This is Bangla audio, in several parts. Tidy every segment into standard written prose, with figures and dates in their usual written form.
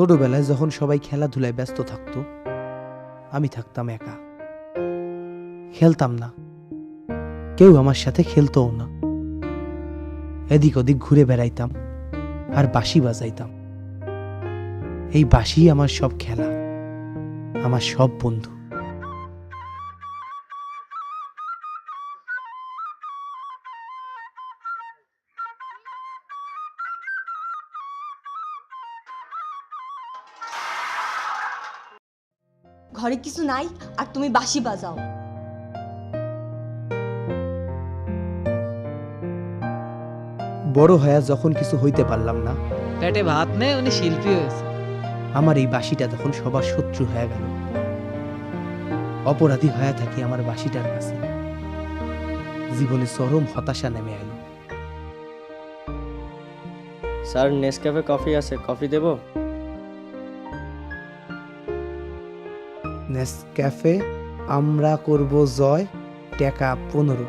ছোটবেলায় যখন সবাই খেলাধুলায় ব্যস্ত থাকতো, আমি থাকতাম একা, খেলতাম না, কেউ আমার সাথে খেলতোও না। এদিক ওদিক ঘুরে বেড়াইতাম আর বাঁশি বাজাইতাম। এই বাঁশি আমার সব খেলা, আমার সব বন্ধু। ঘরে কিছু নাই আর তুমি বাঁশি বাজাও। বড় হয়ে যখন কিছু হইতে পারলাম না, পেটে ভাত নেই, উনি শিল্পী হয়েছে। আমার এই বাঁশিটা তখন সবার শত্রু হয়ে গেল। অপরাধী হয়ে থাকি আমার বাঁশিটার কাছে। জীবনে চরম হতাশা নেমে এলো। স্যার, নেসক্যাফে কফি আছে, কফি দেব? নেসক্যাফে আমরা করব জয়, টাকা 15।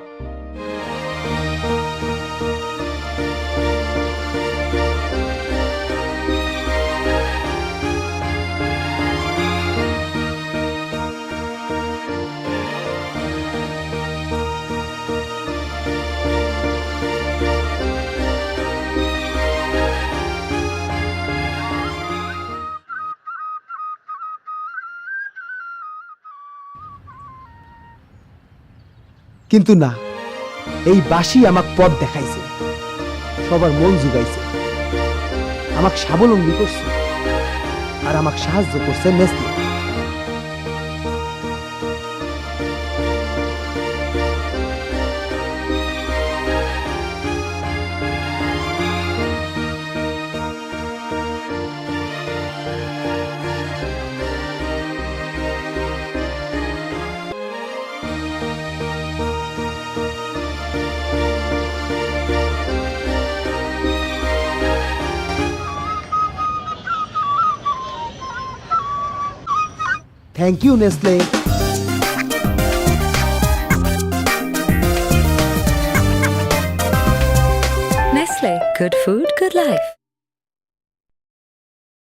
কিন্তু না, এই বাঁশি আমাক পথ দেখাইছে, সবার মন জুগাইছে, আমাক স্বাবলম্বী করছে, আর আমাক সাহায্য করছে Nestle. Thank you Nestle. Nestle, good food, good life.